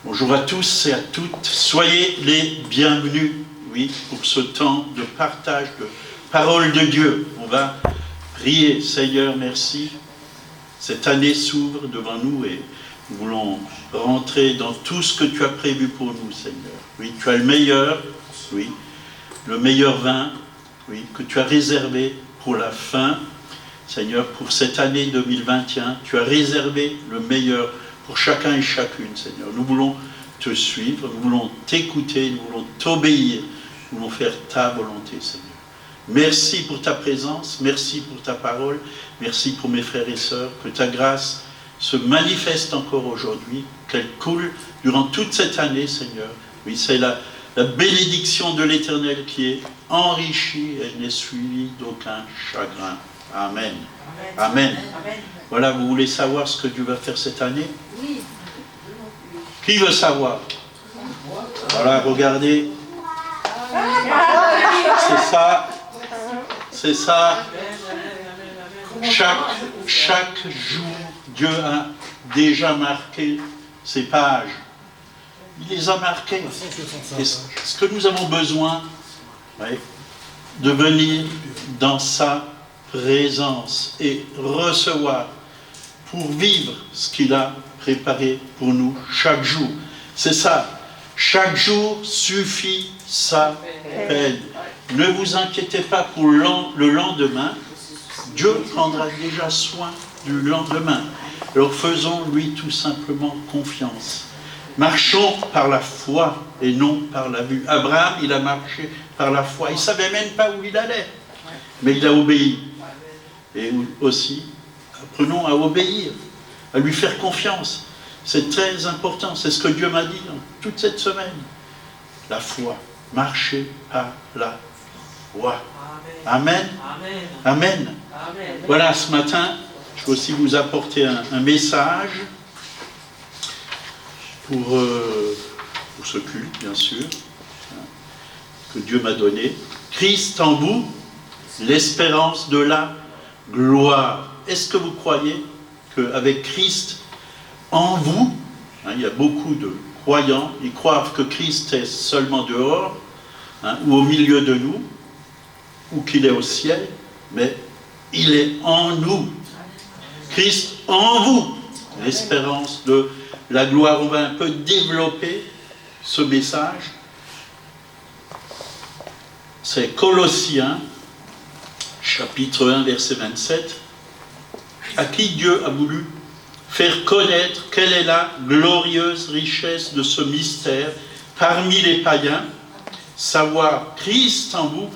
Bonjour à tous et à toutes. Soyez les bienvenus, oui, pour ce temps de partage de parole de Dieu. On va prier. Seigneur, merci. Cette année s'ouvre devant nous et nous voulons rentrer dans tout ce que tu as prévu pour nous, Seigneur. Oui, tu as le meilleur, oui, le meilleur vin, oui, que tu as réservé pour la fin. Seigneur, pour cette année 2021, tu as réservé le meilleur pour chacun et chacune, Seigneur. Nous voulons te suivre, nous voulons t'écouter, nous voulons t'obéir, nous voulons faire ta volonté, Seigneur. Merci pour ta présence, merci pour ta parole, merci pour mes frères et sœurs, que ta grâce se manifeste encore aujourd'hui, qu'elle coule durant toute cette année, Seigneur. Oui, c'est la bénédiction de l'Éternel qui est enrichie, elle n'est suivie d'aucun chagrin. Amen. Amen. Amen. Voilà, vous voulez savoir ce que Dieu va faire cette année? Oui. Qui veut savoir? Voilà, regardez. C'est ça. C'est ça. Chaque jour, Dieu a déjà marqué ces pages. Il les a marquées. Est-ce que nous avons besoin, oui, de venir dans sa présence et recevoir pour vivre ce qu'il a préparé pour nous chaque jour? C'est ça. Chaque jour suffit sa peine. Ne vous inquiétez pas pour le lendemain. Dieu prendra déjà soin du lendemain. Alors faisons-lui tout simplement confiance. Marchons par la foi et non par la vue. Abraham, il a marché par la foi. Il ne savait même pas où il allait. Mais il a obéi. Et aussi, apprenons à obéir, à lui faire confiance. C'est très important. C'est ce que Dieu m'a dit toute cette semaine. La foi. Marcher par la foi. Amen. Amen. Amen. Voilà, ce matin, je vais aussi vous apporter un message pour ce culte, bien sûr, que Dieu m'a donné. Christ en vous, l'espérance de la gloire. Est-ce que vous croyez qu'avec Christ en vous, il y a beaucoup de croyants, ils croient que Christ est seulement dehors, ou au milieu de nous, ou qu'il est au ciel, mais il est en nous. Christ en vous, l'espérance de la gloire. On va un peu développer ce message. C'est Colossiens, chapitre 1, verset 27, à qui Dieu a voulu faire connaître quelle est la glorieuse richesse de ce mystère parmi les païens, savoir Christ en vous,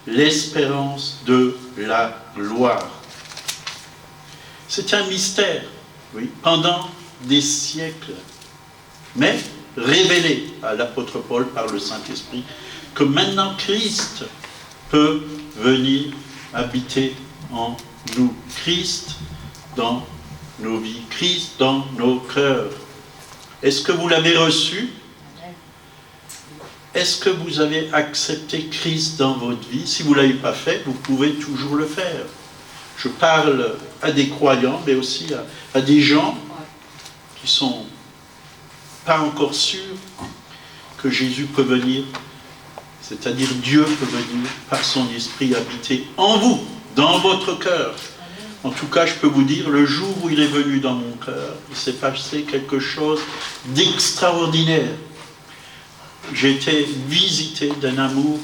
l'espérance de la gloire. C'est un mystère, oui, pendant des siècles, mais révélé à l'apôtre Paul par le Saint-Esprit, que maintenant Christ peut venir habiter en nous. Christ dans nos vies, Christ dans nos cœurs. Est-ce que vous l'avez reçu? Est-ce que vous avez accepté Christ dans votre vie? Si vous ne l'avez pas fait, vous pouvez toujours le faire. Je parle à des croyants, mais aussi à des gens qui ne sont pas encore sûrs que Jésus peut venir, c'est-à-dire Dieu peut venir par son esprit habiter en vous, dans votre cœur. En tout cas, je peux vous dire, le jour où il est venu dans mon cœur, il s'est passé quelque chose d'extraordinaire. J'ai été visité d'un amour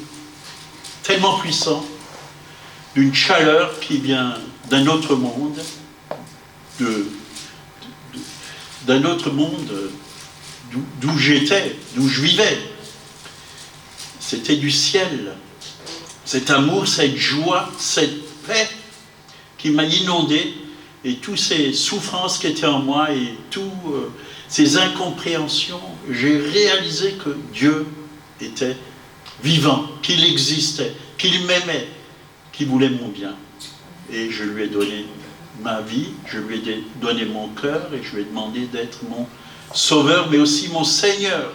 tellement puissant, d'une chaleur qui vient d'un autre monde, d'un autre monde d'où j'étais, d'où je vivais. C'était du ciel. Cet amour, cette joie, cette paix qui m'a inondé, et toutes ces souffrances qui étaient en moi et toutes ces incompréhensions, j'ai réalisé que Dieu était vivant, qu'il existait, qu'il m'aimait, qu'il voulait mon bien. Et je lui ai donné ma vie, je lui ai donné mon cœur et je lui ai demandé d'être mon sauveur, mais aussi mon Seigneur.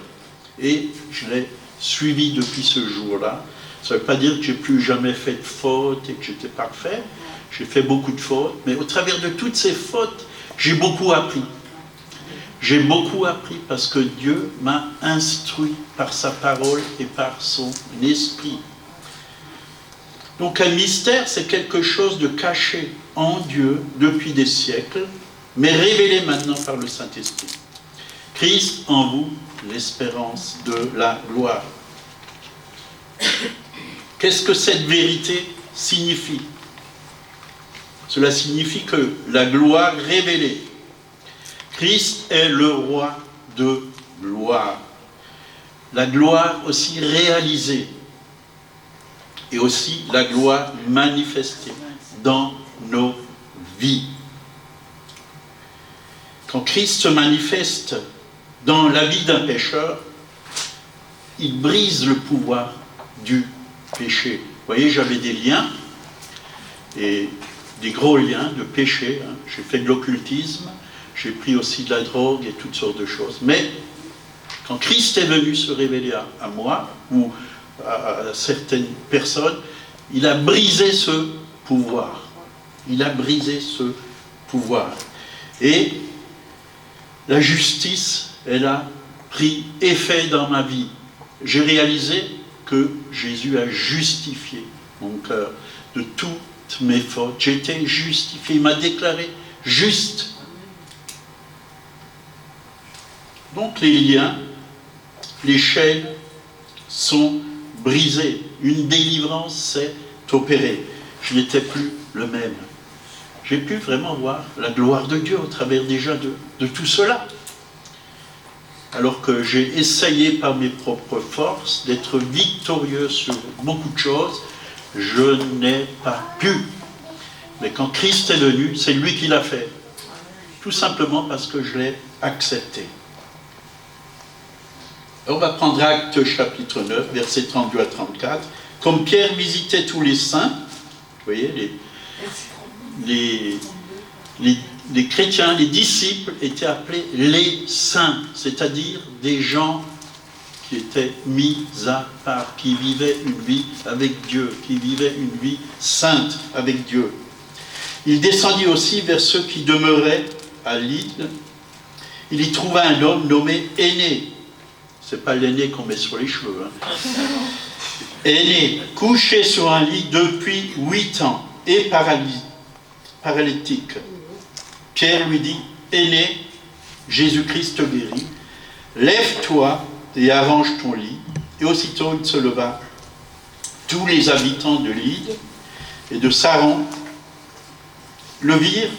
Et je l'ai suivi depuis ce jour-là. Ça ne veut pas dire que j'ai plus jamais fait de faute et que j'étais parfait. J'ai fait beaucoup de fautes, mais au travers de toutes ces fautes, j'ai beaucoup appris. J'ai beaucoup appris parce que Dieu m'a instruit par sa parole et par son esprit. Donc un mystère, c'est quelque chose de caché en Dieu depuis des siècles, mais révélé maintenant par le Saint-Esprit. Christ en vous, l'espérance de la gloire. Qu'est-ce que cette vérité signifie? Cela signifie que la gloire révélée. Christ est le roi de gloire. La gloire aussi réalisée. Et aussi la gloire manifestée dans nos vies. Quand Christ se manifeste dans la vie d'un pécheur, il brise le pouvoir du péché. Vous voyez, j'avais des liens, et des gros liens de péché. J'ai fait de l'occultisme, j'ai pris aussi de la drogue et toutes sortes de choses. Mais quand Christ est venu se révéler à moi, ou à certaines personnes, il a brisé ce pouvoir. Il a brisé ce pouvoir. Et la justice, elle a pris effet dans ma vie. J'ai réalisé que Jésus a justifié mon cœur de toutes mes fautes. J'ai été justifié. Il m'a déclaré juste. Donc les liens, les chaînes sont brisées. Une délivrance s'est opérée. Je n'étais plus le même. J'ai pu vraiment voir la gloire de Dieu au travers déjà de tout cela. Alors que j'ai essayé par mes propres forces d'être victorieux sur beaucoup de choses, je n'ai pas pu. Mais quand Christ est venu, c'est lui qui l'a fait. Tout simplement parce que je l'ai accepté. On va prendre Actes chapitre 9, versets 32 à 34. Comme Pierre visitait tous les saints, vous voyez, les chrétiens, les disciples étaient appelés les saints, c'est-à-dire des gens qui étaient mis à part, qui vivaient une vie avec Dieu, qui vivaient une vie sainte avec Dieu. Il descendit aussi vers ceux qui demeuraient à Lydde. Il y trouva un homme nommé Aîné. C'est pas l'aîné qu'on met sur les cheveux. Aîné, couché sur un lit depuis 8 ans et paralytique. Pierre lui dit, Aîné, Jésus-Christ te guérit, lève-toi et arrange ton lit. Et aussitôt il se leva. Tous les habitants de Lydde et de Saron le virent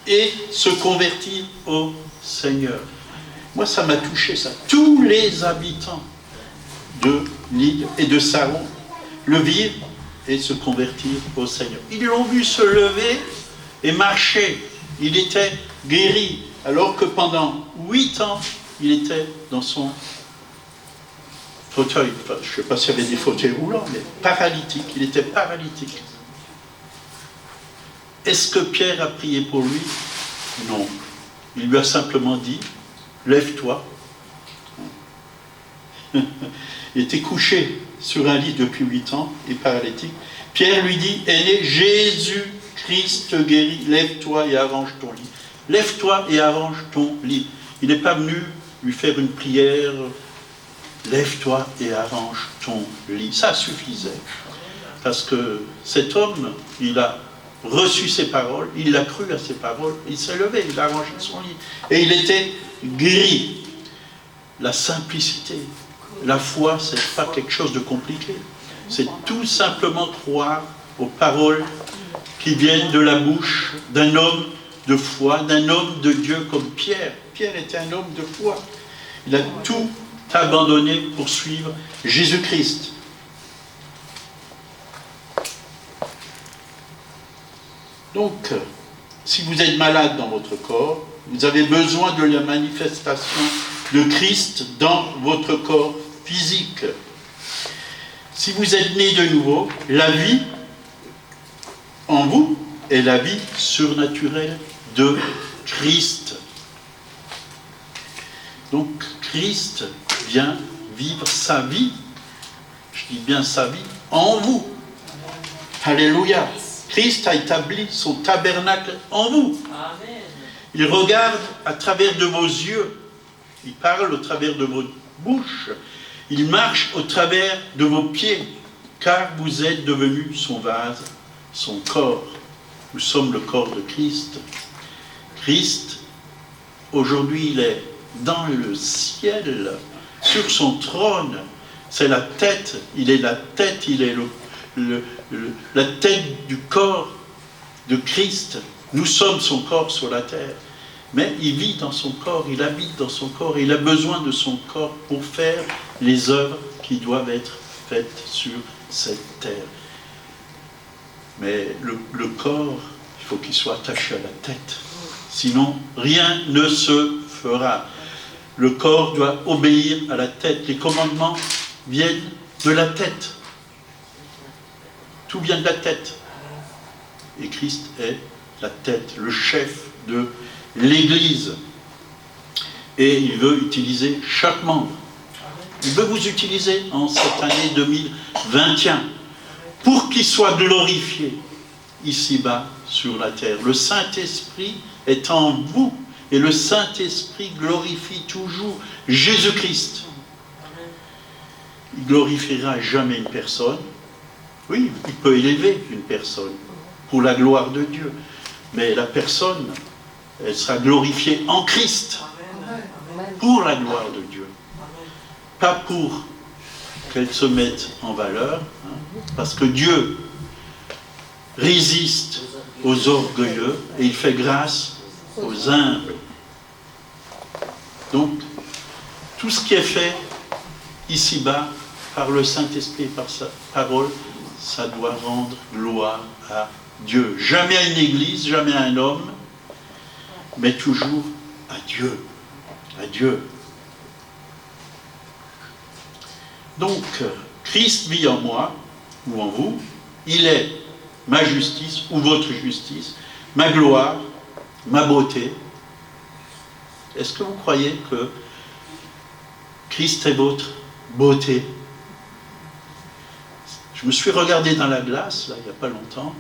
et se convertirent au Seigneur. Moi, ça m'a touché, ça. Tous les habitants de Lydde et de Saron le virent et se convertirent au Seigneur. Ils l'ont vu se lever et marcher. Il était guéri, alors que pendant 8 ans, il était dans son fauteuil. Enfin, je ne sais pas s'il y avait des fauteuils roulants, mais paralytique. Il était paralytique. Est-ce que Pierre a prié pour lui? Non. Il lui a simplement dit, lève-toi. Il était couché sur un lit depuis 8 ans et paralytique. Pierre lui dit, Aîné, Jésus-Christ te guérit, lève-toi et arrange ton lit. Lève-toi et arrange ton lit. Il n'est pas venu lui faire une prière, lève-toi et arrange ton lit. Ça suffisait. Parce que cet homme, il a reçu ses paroles, il a cru à ses paroles, il s'est levé, il a arrangé son lit. Et il était guéri. La simplicité, la foi, ce n'est pas quelque chose de compliqué. C'est tout simplement croire aux paroles qui viennent de la bouche d'un homme de foi, d'un homme de Dieu comme Pierre. Pierre était un homme de foi. Il a tout abandonné pour suivre Jésus-Christ. Donc, si vous êtes malade dans votre corps, vous avez besoin de la manifestation de Christ dans votre corps physique. Si vous êtes né de nouveau, la vie en vous est la vie surnaturelle de Christ. Donc, Christ vient vivre sa vie, je dis bien sa vie, en vous. Alléluia. Christ a établi son tabernacle en vous. Amen. Il regarde à travers de vos yeux Il parle au travers de votre bouche. Il marche au travers de vos pieds, car vous êtes devenus son vase, son corps. Nous sommes le corps de Christ. Christ, aujourd'hui, il est dans le ciel, sur son trône. C'est la tête, il est la tête, il est la tête du corps de Christ. Nous sommes son corps sur la terre. Mais il vit dans son corps, il habite dans son corps, il a besoin de son corps pour faire les œuvres qui doivent être faites sur cette terre. Mais le corps, il faut qu'il soit attaché à la tête. Sinon, rien ne se fera. Le corps doit obéir à la tête. Les commandements viennent de la tête. Tout vient de la tête. Et Christ est la tête, le chef de l'Église. Et il veut utiliser chaque membre. Il veut vous utiliser en cette année 2021 pour qu'il soit glorifié ici-bas sur la terre. Le Saint-Esprit est en vous et le Saint-Esprit glorifie toujours Jésus-Christ. Il ne glorifiera jamais une personne. Oui, il peut élever une personne pour la gloire de Dieu. Mais la personne, elle sera glorifiée en Christ pour la gloire de Dieu. Pas pour qu'elle se mette en valeur, parce que Dieu résiste aux orgueilleux et il fait grâce aux humbles. Donc, tout ce qui est fait ici-bas par le Saint-Esprit et par sa parole, ça doit rendre gloire à Dieu. Jamais à une église, jamais à un homme, mais toujours à Dieu. À Dieu. Donc, Christ vit en moi, ou en vous. Il est ma justice, ou votre justice, ma gloire, ma beauté. Est-ce que vous croyez que Christ est votre beauté? Je me suis regardé dans la glace, là, il n'y a pas longtemps,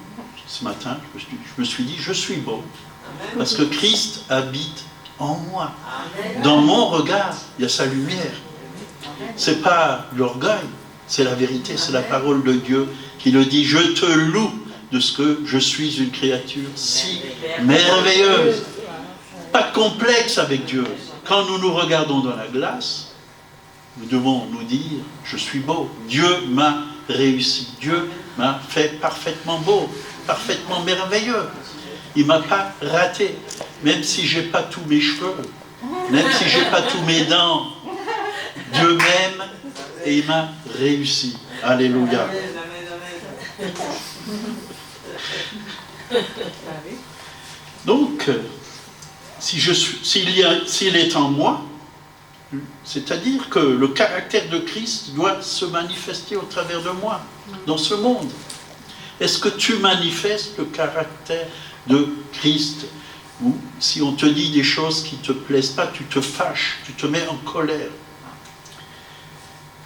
ce matin, je me suis dit, je suis beau. Parce que Christ habite en moi. Dans mon regard, il y a sa lumière. Ce n'est pas l'orgueil, c'est la vérité, c'est la parole de Dieu qui le dit. Je te loue de ce que je suis une créature si merveilleuse. Pas de complexe avec Dieu. Quand nous nous regardons dans la glace, nous devons nous dire, je suis beau. Dieu m'a réussi. Dieu m'a fait parfaitement beau, parfaitement merveilleux. Il ne m'a pas raté. Même si je n'ai pas tous mes cheveux, même si je n'ai pas tous mes dents, Dieu m'aime et il m'a réussi. Alléluia. Donc, s'il est en moi, c'est-à-dire que le caractère de Christ doit se manifester au travers de moi, dans ce monde. Est-ce que tu manifestes le caractère de Christ? Ou si on te dit des choses qui ne te plaisent pas, tu te fâches, tu te mets en colère.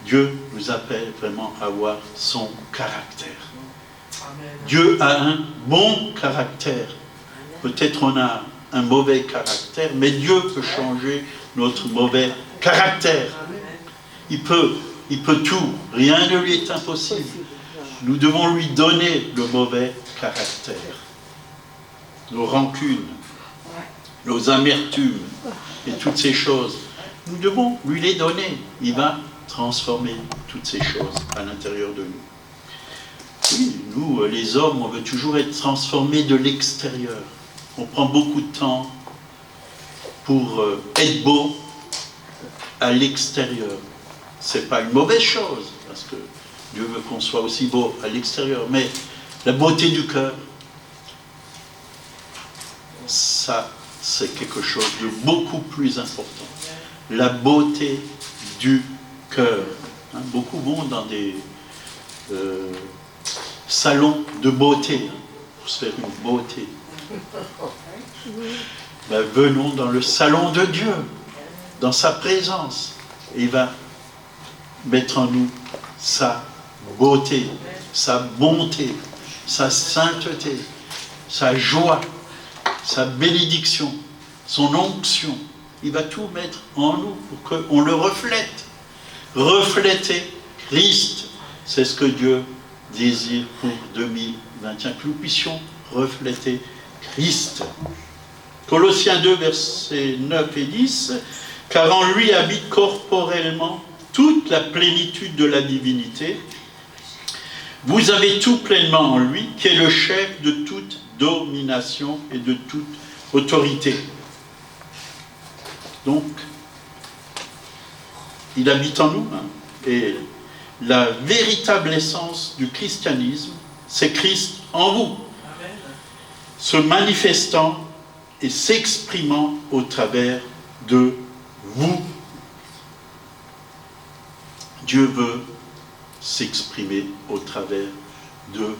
Dieu nous appelle vraiment à avoir son caractère. Dieu a un bon caractère. Peut-être on a un mauvais caractère, mais Dieu peut changer notre mauvais caractère. Il peut tout. Rien ne lui est impossible. Nous devons lui donner le mauvais caractère. Nos rancunes, nos amertumes et toutes ces choses. Nous devons lui les donner. Il va transformer toutes ces choses à l'intérieur de nous. Oui, nous, les hommes, on veut toujours être transformés de l'extérieur. On prend beaucoup de temps pour être beau à l'extérieur. Ce n'est pas une mauvaise chose, parce que Dieu veut qu'on soit aussi beau à l'extérieur. Mais la beauté du cœur, ça, c'est quelque chose de beaucoup plus important. La beauté du cœur. Beaucoup vont dans des salons de beauté pour se faire une beauté. Ben, venons dans le salon de Dieu, dans sa présence, et il va mettre en nous sa beauté, sa bonté, sa sainteté, sa joie, sa bénédiction, son onction. il va tout mettre en nous pour qu'on le reflète. Refléter Christ, c'est ce que Dieu désire pour 2021, que nous puissions refléter Christ. Colossiens 2, versets 9 et 10, « Car en lui habite corporellement toute la plénitude de la divinité. Vous avez tout pleinement en lui, qui est le chef de toute domination et de toute autorité. » Donc, il habite en nous, hein, et la véritable essence du christianisme, c'est Christ en vous, se manifestant et s'exprimant au travers de vous. Dieu veut s'exprimer au travers de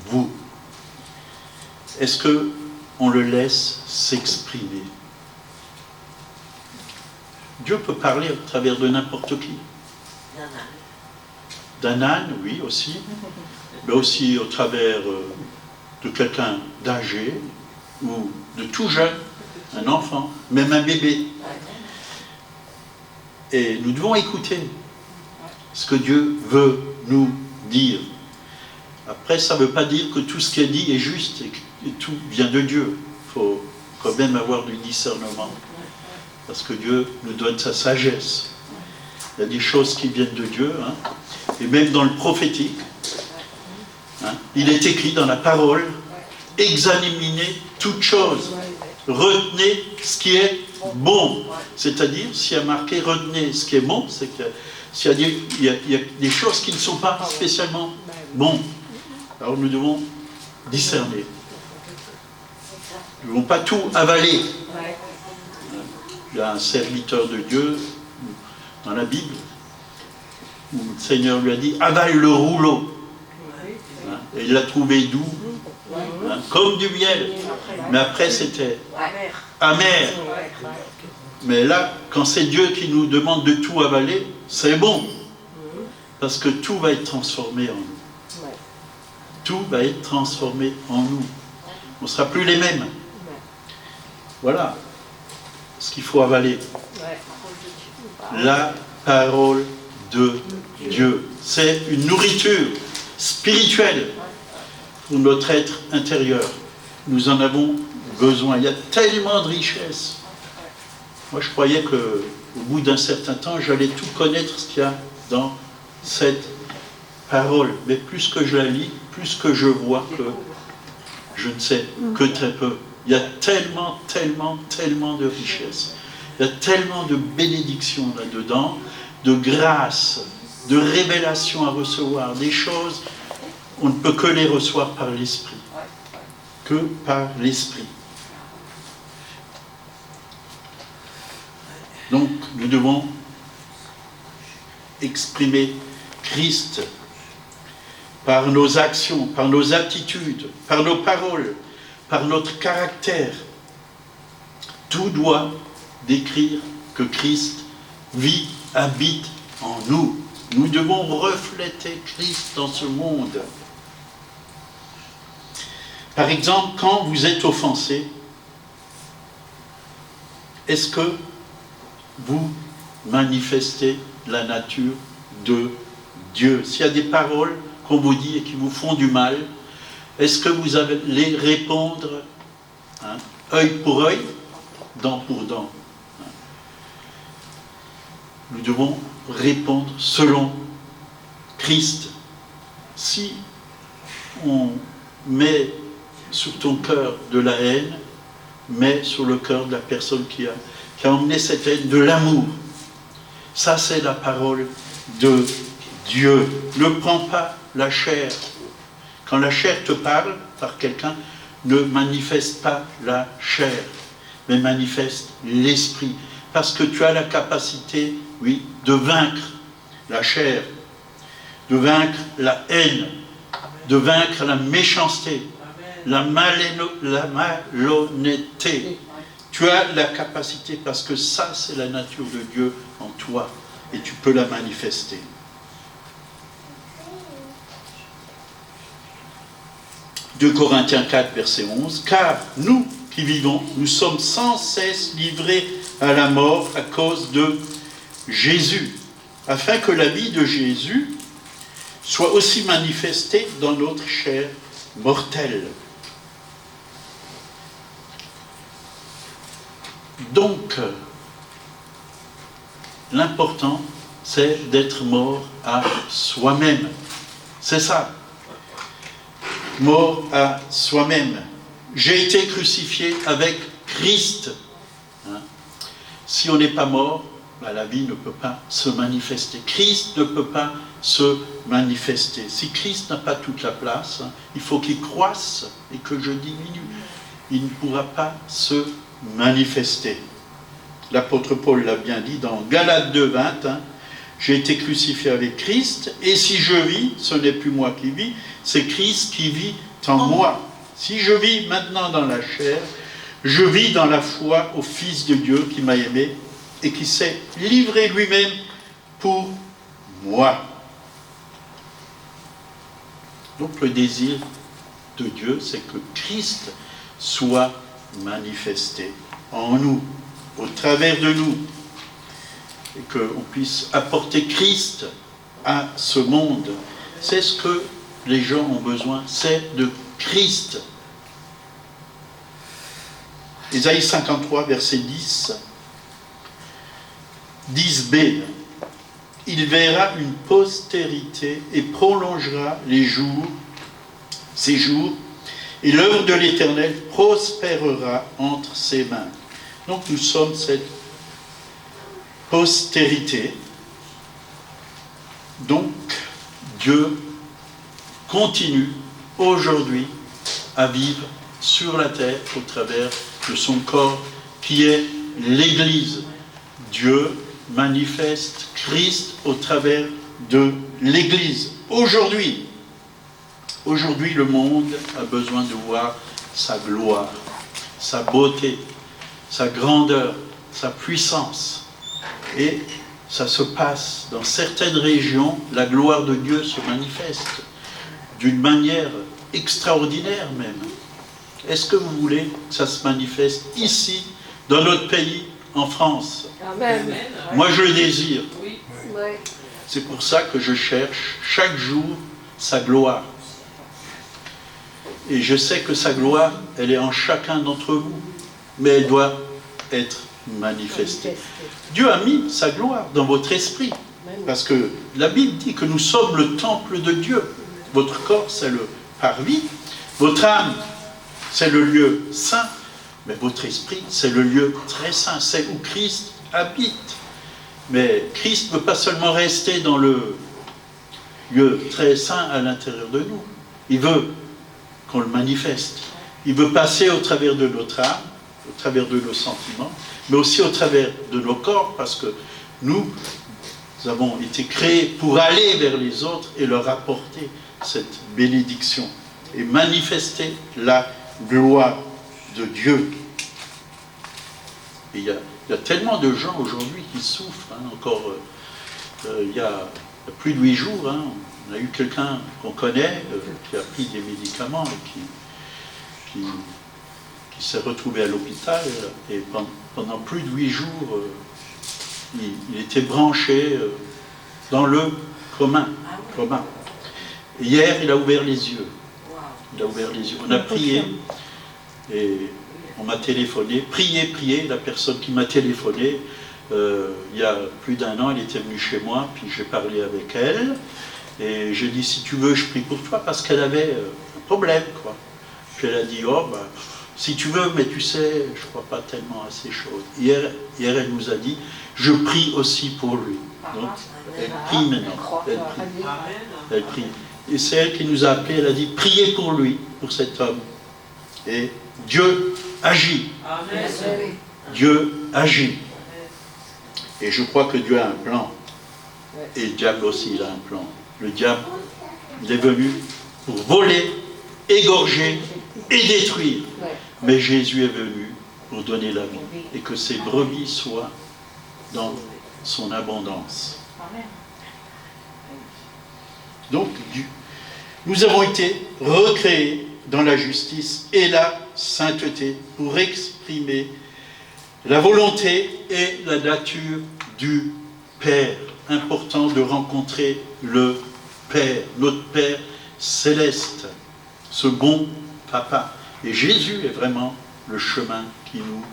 vous. Est-ce qu'on le laisse s'exprimer? Dieu peut parler au travers de n'importe qui. D'un âne, oui, aussi. Mais aussi au travers de quelqu'un d'âgé ou de tout jeune, un enfant, même un bébé. Et nous devons écouter ce que Dieu veut nous dire. Après, ça ne veut pas dire que tout ce qui est dit est juste et tout vient de Dieu. Il faut quand même avoir du discernement. Parce que Dieu nous donne sa sagesse. Il y a des choses qui viennent de Dieu, hein, et même dans le prophétique, hein, il est écrit dans la parole, examinez toutes choses, retenez ce qui est bon. C'est-à-dire, s'il y a marqué retenez ce qui est bon, c'est que s'il y a des choses qui ne sont pas spécialement bonnes. Alors nous devons discerner. Nous ne devons pas tout avaler. Il y a un serviteur de Dieu dans la Bible où le Seigneur lui a dit avale le rouleau, hein, et il l'a trouvé doux, hein, comme du miel, mais après c'était amer. Mais là, quand c'est Dieu qui nous demande de tout avaler, c'est bon, parce que tout va être transformé en nous. Tout va être transformé en nous. On ne sera plus les mêmes. Voilà ce qu'il faut avaler. La parole de Dieu. C'est une nourriture spirituelle pour notre être intérieur. Nous en avons besoin. Il y a tellement de richesses. Moi, je croyais qu'au bout d'un certain temps, j'allais tout connaître ce qu'il y a dans cette parole. Mais plus que je la lis, plus que je vois que je ne sais que très peu. Il y a tellement, tellement, tellement de richesses. Il y a tellement de bénédictions là-dedans, de grâce, de révélations à recevoir, des choses, on ne peut que les recevoir par l'Esprit. Que par l'Esprit. Donc, nous devons exprimer Christ par nos actions, par nos attitudes, par nos paroles, par notre caractère. Tout doit décrire que Christ vit, habite en nous. Nous devons refléter Christ dans ce monde. Par exemple, quand vous êtes offensé, est-ce que vous manifestez la nature de Dieu? S'il y a des paroles qu'on vous dit et qui vous font du mal, est-ce que vous allez répondre, hein, œil pour œil, dent pour dent? Nous devons répondre selon Christ. Si on met sur ton cœur de la haine, mets sur le cœur de la personne qui a emmené cette haine de l'amour. Ça, c'est la parole de Dieu. Ne prends pas la chair. Quand la chair te parle par quelqu'un, ne manifeste pas la chair, mais manifeste l'esprit. Parce que tu as la capacité, oui, de vaincre la chair, de vaincre la haine, de vaincre la méchanceté, la malhonnêteté. Tu as la capacité parce que ça, c'est la nature de Dieu en toi et tu peux la manifester. « 2 Corinthiens 4, verset 11. « Car nous qui vivons, nous sommes sans cesse livrés à la mort à cause de Jésus, afin que la vie de Jésus soit aussi manifestée dans notre chair mortelle. Donc, l'important, c'est d'être mort à soi-même. C'est ça. Mort à soi-même. J'ai été crucifié avec Christ. Hein? Si on n'est pas mort, la vie ne peut pas se manifester. Christ ne peut pas se manifester. Si Christ n'a pas toute la place, il faut qu'il croisse et que je diminue. Il ne pourra pas se manifester. L'apôtre Paul l'a bien dit dans Galates 2:20, j'ai été crucifié avec Christ, et si je vis, ce n'est plus moi qui vis, c'est Christ qui vit en moi. Si je vis maintenant dans la chair, je vis dans la foi au Fils de Dieu qui m'a aimé et qui s'est livré lui-même pour moi. Donc le désir de Dieu, c'est que Christ soit manifesté en nous, au travers de nous, et qu'on puisse apporter Christ à ce monde. C'est ce que les gens ont besoin, c'est de Christ. Ésaïe 53, verset 10b. Il verra une postérité et prolongera ses jours, et l'œuvre de l'Éternel prospérera entre ses mains. Donc nous sommes cette postérité. Donc Dieu continue aujourd'hui à vivre sur la terre au travers de son corps qui est l'Église. Dieu manifeste Christ au travers de l'Église. Aujourd'hui, le monde a besoin de voir sa gloire, sa beauté, sa grandeur, sa puissance. Et ça se passe dans certaines régions, la gloire de Dieu se manifeste d'une manière extraordinaire même. Est-ce que vous voulez que ça se manifeste ici, dans notre pays, en France? Amen. Moi je le désire. Oui. C'est pour ça que je cherche chaque jour sa gloire. Et je sais que sa gloire, elle est en chacun d'entre vous, mais elle doit être manifestée. Dieu a mis sa gloire dans votre esprit, parce que la Bible dit que nous sommes le temple de Dieu. Votre corps, c'est le parvis, votre âme, c'est le lieu saint, mais votre esprit, c'est le lieu très saint, c'est où Christ habite. Mais Christ ne peut pas seulement rester dans le lieu très saint à l'intérieur de nous. Il veut qu'on le manifeste. Il veut passer au travers de notre âme, au travers de nos sentiments, mais aussi au travers de nos corps, parce que nous avons été créés pour aller vers les autres et leur apporter cette bénédiction et manifester la gloire de Dieu. Et il y a tellement de gens aujourd'hui qui souffrent. Encore, il y a plus de 8 jours, on a eu quelqu'un qu'on connaît qui a pris des médicaments et qui s'est retrouvé à l'hôpital. Et pendant plus de 8 jours, il était branché dans le commun. Hier, il a ouvert les yeux. On a prié et on m'a téléphoné. Priez. La personne qui m'a téléphoné, il y a plus d'1 an, elle était venue chez moi, puis j'ai parlé avec elle. Et j'ai dit, si tu veux, je prie pour toi, parce qu'elle avait un problème, quoi. Puis elle a dit, si tu veux, mais tu sais, je ne crois pas tellement à ces choses. Hier, elle nous a dit, je prie aussi pour lui. Donc, elle prie maintenant. Elle prie. Et c'est elle qui nous a appelés, elle a dit, priez pour lui, pour cet homme. Et Dieu agit. Amen. Dieu agit. Et je crois que Dieu a un plan. Et le diable aussi, il a un plan. Le diable, il est venu pour voler, égorger et détruire. Mais Jésus est venu pour donner la vie. Et que ses brebis soient dans son abondance. Donc, nous avons été recréés dans la justice et la sainteté pour exprimer la volonté et la nature du Père. Important de rencontrer le Père, notre Père céleste, ce bon Papa. Et Jésus est vraiment le chemin qui nous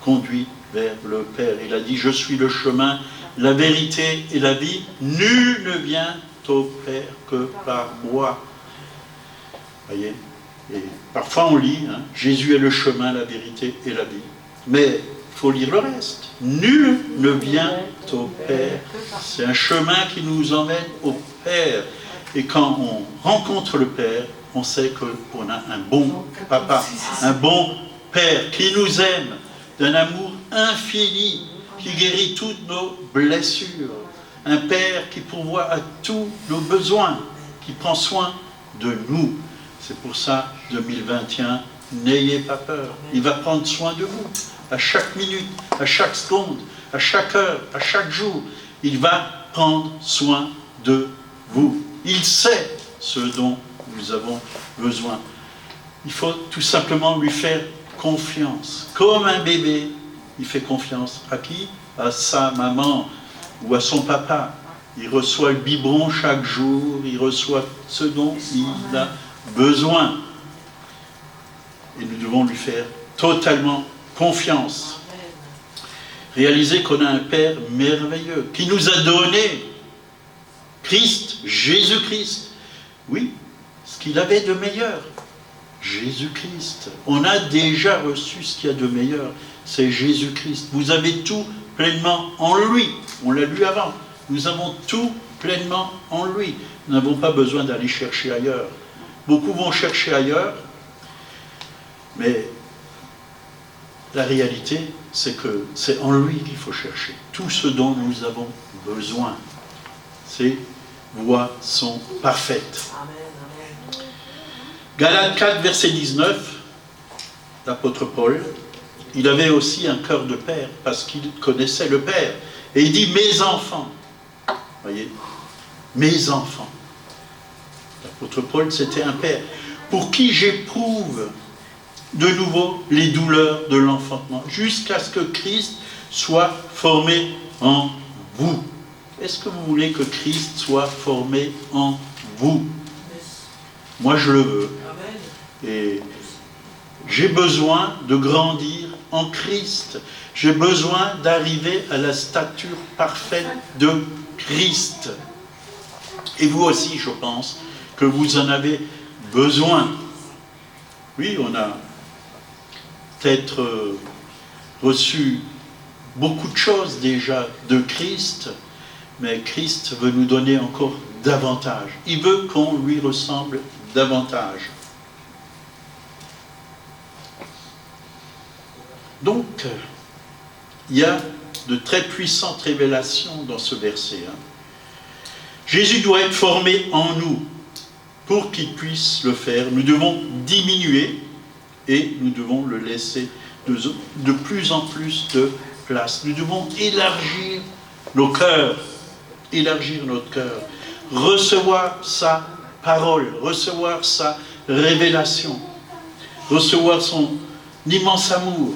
conduit vers le Père. Il a dit, je suis le chemin, la vérité et la vie. Nul ne vient au Père que par moi. Voyez, et parfois on lit, Jésus est le chemin, la vérité et la vie. Mais il faut lire le reste. Nul ne vient au Père. C'est un chemin qui nous emmène au Père. Et quand on rencontre le Père, on sait qu'on a un bon Papa, un bon Père qui nous aime d'un amour infini, qui guérit toutes nos blessures. Un Père qui pourvoit à tous nos besoins, qui prend soin de nous. C'est pour ça, 2021, n'ayez pas peur. Il va prendre soin de vous. À chaque minute, à chaque seconde, à chaque heure, à chaque jour. Il va prendre soin de vous. Il sait ce dont nous avons besoin. Il faut tout simplement lui faire confiance. Comme un bébé, il fait confiance à qui? À sa maman ou à son papa. Il reçoit le biberon chaque jour, il reçoit ce dont il a besoin. Et nous devons lui faire totalement confiance. Réaliser qu'on a un Père merveilleux qui nous a donné Christ, Jésus-Christ. Oui, ce qu'il avait de meilleur. Jésus-Christ. On a déjà reçu ce qu'il y a de meilleur. C'est Jésus-Christ. Vous avez tout pleinement en lui. On l'a lu avant. Nous avons tout pleinement en lui. Nous n'avons pas besoin d'aller chercher ailleurs. Beaucoup vont chercher ailleurs, mais la réalité, c'est que c'est en lui qu'il faut chercher. Tout ce dont nous avons besoin. Ses voies sont parfaites. Galates 4, verset 19, l'apôtre Paul, il avait aussi un cœur de père, parce qu'il connaissait le Père. Et il dit, mes enfants, voyez, mes enfants. L'apôtre Paul, c'était un père, pour qui j'éprouve de nouveau les douleurs de l'enfantement, jusqu'à ce que Christ soit formé en vous. Est-ce que vous voulez que Christ soit formé en vous? Moi, je le veux. Et j'ai besoin de grandir en Christ. J'ai besoin d'arriver à la stature parfaite de Christ. Et vous aussi, je pense, que vous en avez besoin. Oui, on a peut-être reçu beaucoup de choses déjà de Christ, mais Christ veut nous donner encore davantage. Il veut qu'on lui ressemble davantage. Donc, il y a de très puissantes révélations dans ce verset. Jésus doit être formé en nous. Pour qu'il puisse le faire, nous devons diminuer et nous devons le laisser de plus en plus de place. Nous devons élargir nos cœurs, élargir notre cœur, recevoir sa parole, recevoir sa révélation, recevoir son immense amour.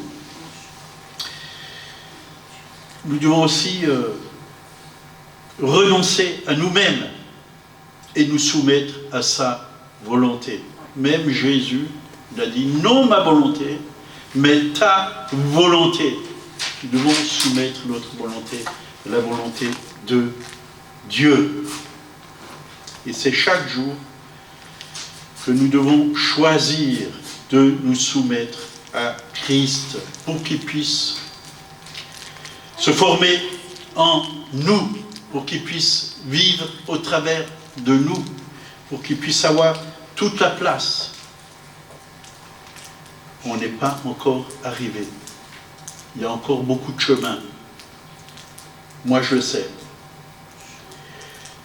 Nous devons aussi renoncer à nous-mêmes et nous soumettre à sa volonté. Même Jésus, il a dit, non ma volonté, mais ta volonté. Nous devons soumettre notre volonté à la volonté de Dieu. Et c'est chaque jour que nous devons choisir de nous soumettre à Christ pour qu'il puisse se former en nous, pour qu'il puisse vivre au travers de nous, pour qu'il puisse avoir toute la place. On n'est pas encore arrivé. Il y a encore beaucoup de chemin. Moi, je le sais.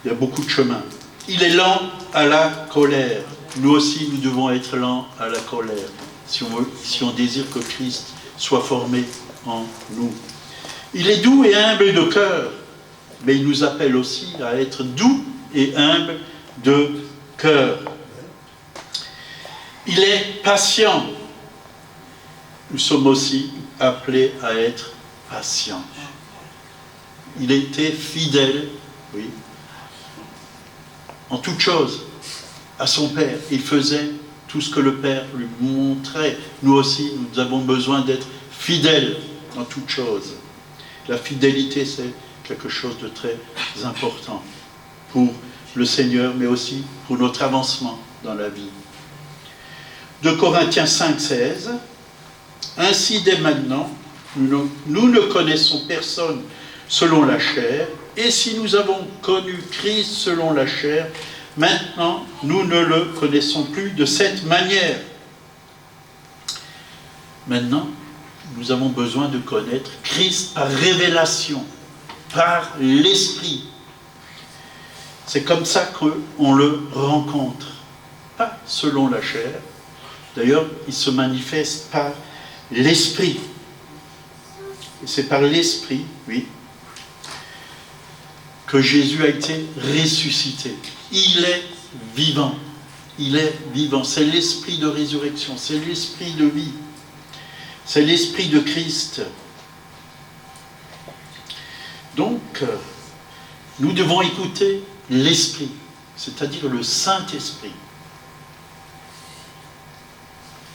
Il y a beaucoup de chemin. Il est lent à la colère. Nous aussi, nous devons être lents à la colère, si on désire que Christ soit formé en nous. Il est doux et humble de cœur, mais il nous appelle aussi à être doux et humble de cœur. Il est patient. Nous sommes aussi appelés à être patient. Il était fidèle, oui, en toute chose, à son Père. Il faisait tout ce que le Père lui montrait. Nous aussi, nous avons besoin d'être fidèles en toute chose. La fidélité, c'est quelque chose de très important pour le Seigneur, mais aussi pour notre avancement dans la vie. 2 Corinthiens 5, 16. Ainsi, dès maintenant, nous ne connaissons personne selon la chair, et si nous avons connu Christ selon la chair, maintenant, nous ne le connaissons plus de cette manière. Maintenant, nous avons besoin de connaître Christ par révélation, par l'Esprit. C'est comme ça qu'on le rencontre, pas selon la chair. D'ailleurs, il se manifeste par l'Esprit. Et c'est par l'Esprit, oui, que Jésus a été ressuscité. Il est vivant. Il est vivant. C'est l'esprit de résurrection. C'est l'esprit de vie. C'est l'esprit de Christ. Donc, nous devons écouter l'esprit, c'est-à-dire le Saint-Esprit.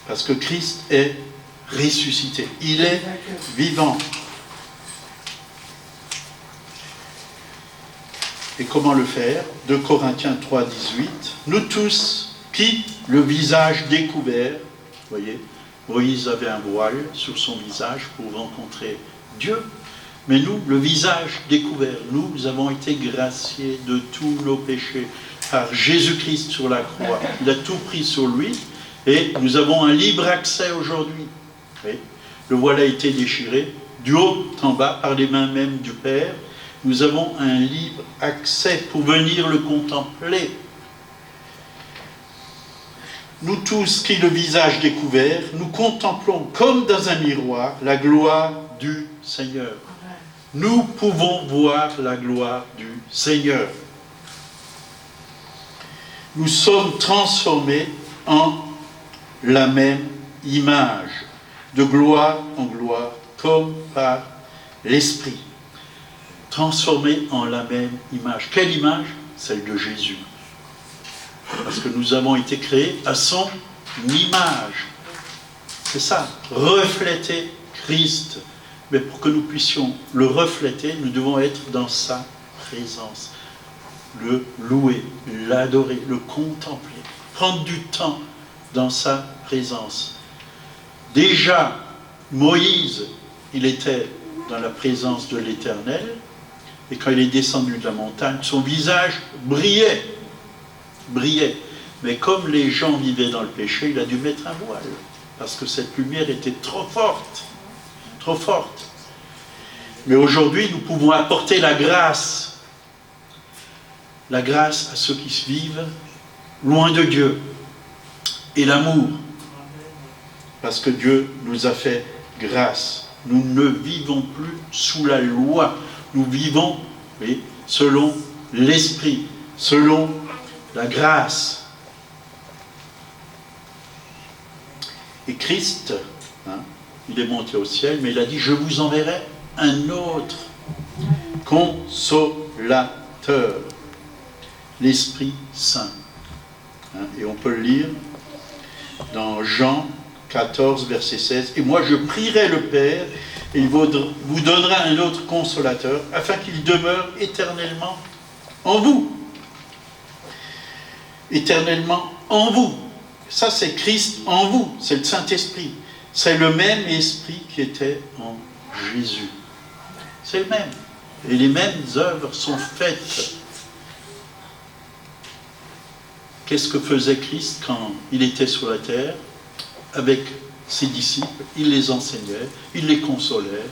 Parce que Christ est ressuscité. Il est vivant. Et comment le faire? 2 Corinthiens 3, 18. Nous tous, qui, le visage découvert, vous voyez, Moïse avait un voile sur son visage pour rencontrer Dieu. Mais nous, le visage découvert, nous avons été graciés de tous nos péchés par Jésus-Christ sur la croix. Il a tout pris sur lui et nous avons un libre accès aujourd'hui. Oui. Le voile a été déchiré du haut en bas par les mains même du Père. Nous avons un libre accès pour venir le contempler. Nous tous qui, le visage découvert, nous contemplons comme dans un miroir la gloire du Seigneur. Nous pouvons voir la gloire du Seigneur. Nous sommes transformés en la même image, de gloire en gloire, comme par l'Esprit. Transformés en la même image. Quelle image? Celle de Jésus. Parce que nous avons été créés à son image. C'est ça, refléter Christ. Mais pour que nous puissions le refléter, nous devons être dans sa présence. Le louer, l'adorer, le contempler. Prendre du temps dans sa présence. Déjà, Moïse, il était dans la présence de l'Éternel, et quand il est descendu de la montagne, son visage brillait. Brillait. Mais comme les gens vivaient dans le péché, il a dû mettre un voile, parce que cette lumière était trop forte. Trop forte. Mais aujourd'hui, nous pouvons apporter la grâce à ceux qui vivent loin de Dieu, et l'amour, parce que Dieu nous a fait grâce. Nous ne vivons plus sous la loi, nous vivons, oui, selon l'Esprit, selon la grâce. Et Christ, il est monté au ciel, mais il a dit, je vous enverrai un autre consolateur, l'Esprit Saint. Et on peut le lire dans Jean 14, verset 16. Et moi, je prierai le Père, et il vous donnera un autre consolateur, afin qu'il demeure éternellement en vous. Éternellement en vous. Ça, c'est Christ en vous, c'est le Saint-Esprit. C'est le même esprit qui était en Jésus. C'est le même. Et les mêmes œuvres sont faites. Qu'est-ce que faisait Christ quand il était sur la terre? Avec ses disciples, il les enseignait, il les consolait,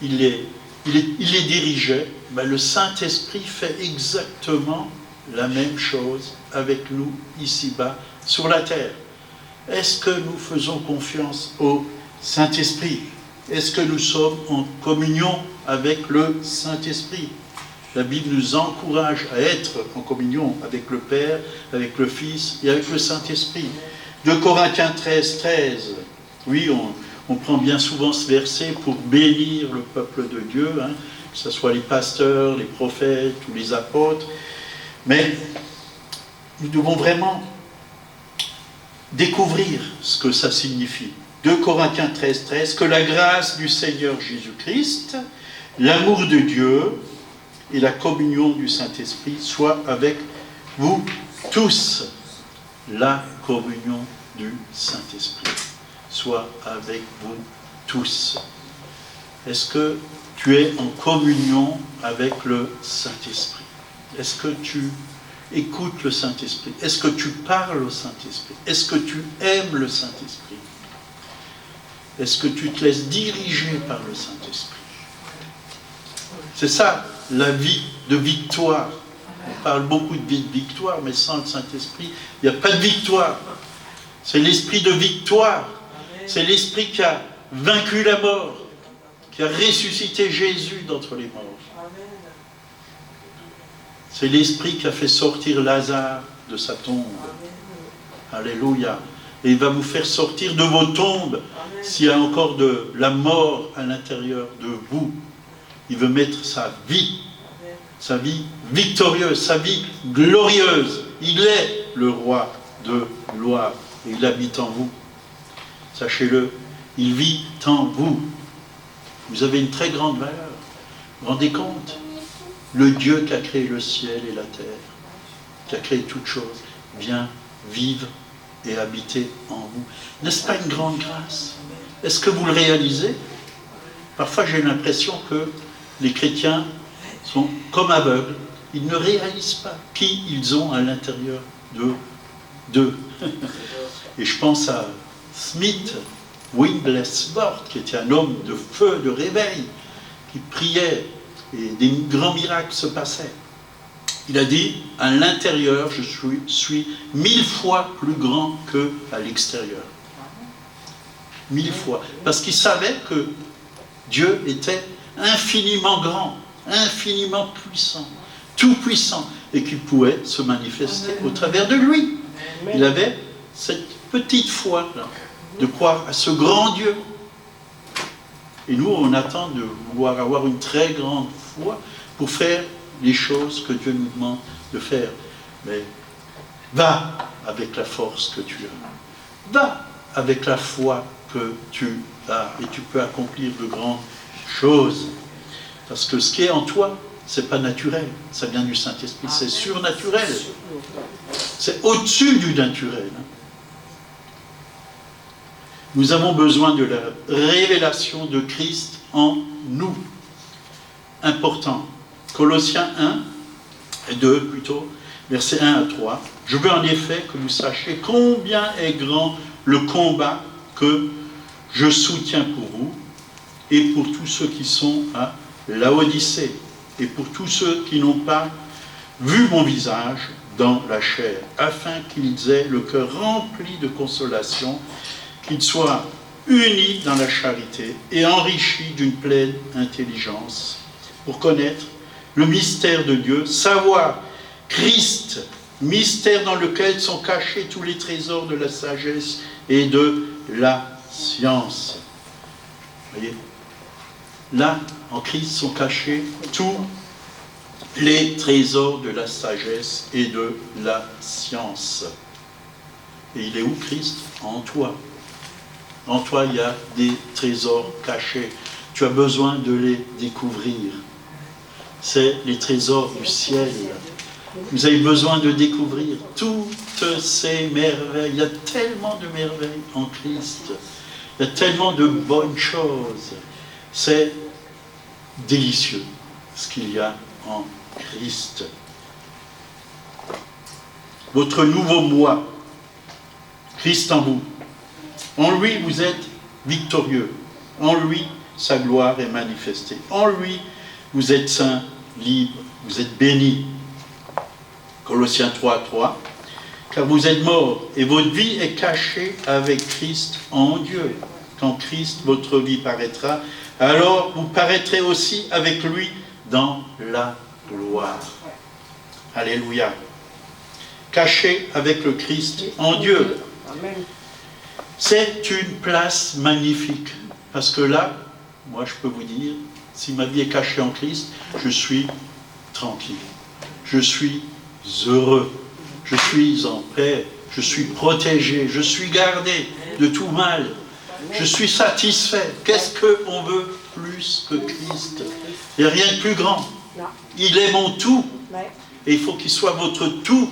il les dirigeait. Ben, le Saint-Esprit fait exactement la même chose avec nous ici-bas sur la terre. Est-ce que nous faisons confiance au Saint-Esprit? Est-ce que nous sommes en communion avec le Saint-Esprit? La Bible nous encourage à être en communion avec le Père, avec le Fils et avec le Saint-Esprit. 2 Corinthiens 13, 13. Oui, On prend bien souvent ce verset pour bénir le peuple de Dieu, hein, que ce soit les pasteurs, les prophètes ou les apôtres. Mais nous devons vraiment découvrir ce que ça signifie. 2 Corinthiens 13, 13, que la grâce du Seigneur Jésus-Christ, l'amour de Dieu et la communion du Saint-Esprit soient avec vous tous. La communion du Saint-Esprit soit avec vous tous. Est-ce que tu es en communion avec le Saint-Esprit? Est-ce que tu écoutes le Saint-Esprit? Est-ce que tu parles au Saint-Esprit? Est-ce que tu aimes le Saint-Esprit? Est-ce que tu te laisses diriger par le Saint-Esprit? C'est ça, la vie de victoire. On parle beaucoup de vie de victoire, mais sans le Saint-Esprit, il n'y a pas de victoire. C'est l'esprit de victoire. C'est l'esprit qui a vaincu la mort, qui a ressuscité Jésus d'entre les morts. C'est l'esprit qui a fait sortir Lazare de sa tombe. Alléluia. Et il va vous faire sortir de vos tombes s'il y a encore de la mort à l'intérieur de vous. Il veut mettre sa vie victorieuse, sa vie glorieuse. Il est le roi de gloire et il habite en vous. Sachez-le, il vit en vous. Vous avez une très grande valeur. Vous vous rendez compte? Le Dieu qui a créé le ciel et la terre, qui a créé toutes choses, vient vivre et habiter en vous. N'est-ce pas une grande grâce? Est-ce que vous le réalisez? Parfois j'ai l'impression que les chrétiens sont comme aveugles. Ils ne réalisent pas qui ils ont à l'intérieur d'eux. Et je pense à Smith Wigglesworth, qui était un homme de feu, de réveil, qui priait et des grands miracles se passaient. Il a dit, à l'intérieur, je suis 1000 fois plus grand qu'à l'extérieur. 1000 fois. Parce qu'il savait que Dieu était infiniment grand, infiniment puissant, tout puissant, et qu'il pouvait se manifester au travers de lui. Il avait cette petite foi-là, de croire à ce grand Dieu. Et nous, on attend de vouloir avoir une très grande foi pour faire les choses que Dieu nous demande de faire. Mais va avec la force que tu as. Va avec la foi que tu as. Et tu peux accomplir de grandes choses. Parce que ce qui est en toi, c'est pas naturel. Ça vient du Saint-Esprit. C'est surnaturel. C'est au-dessus du naturel. Nous avons besoin de la révélation de Christ en nous. Important. Colossiens 1, et 2 plutôt, versets 1 à 3. Je veux en effet que vous sachiez combien est grand le combat que je soutiens pour vous et pour tous ceux qui sont à Laodicée et pour tous ceux qui n'ont pas vu mon visage dans la chair, afin qu'ils aient le cœur rempli de consolation, qu'ils soient unis dans la charité et enrichis d'une pleine intelligence, pour connaître le mystère de Dieu, savoir Christ, mystère dans lequel sont cachés tous les trésors de la sagesse et de la science. Vous voyez? Là, en Christ sont cachés tous les trésors de la sagesse et de la science. Et il est où Christ? En toi. En toi, il y a des trésors cachés. Tu as besoin de les découvrir. C'est les trésors du ciel. Vous avez besoin de découvrir toutes ces merveilles. Il y a tellement de merveilles en Christ. Il y a tellement de bonnes choses. C'est délicieux ce qu'il y a en Christ. Votre nouveau moi, Christ en vous. En lui, vous êtes victorieux. En lui, sa gloire est manifestée. En lui, vous êtes saints, libres, vous êtes bénis. Colossiens 3, 3. Car vous êtes morts et votre vie est cachée avec Christ en Dieu. Quand Christ, votre vie, paraîtra, alors vous paraîtrez aussi avec lui dans la gloire. Alléluia. Cachés avec le Christ en Dieu. C'est une place magnifique. Parce que là, moi je peux vous dire, si ma vie est cachée en Christ, je suis tranquille. Je suis heureux. Je suis en paix. Je suis protégé. Je suis gardé de tout mal. Je suis satisfait. Qu'est-ce qu'on veut plus que Christ? Il n'y a rien de plus grand. Il est mon tout. Et il faut qu'il soit votre tout.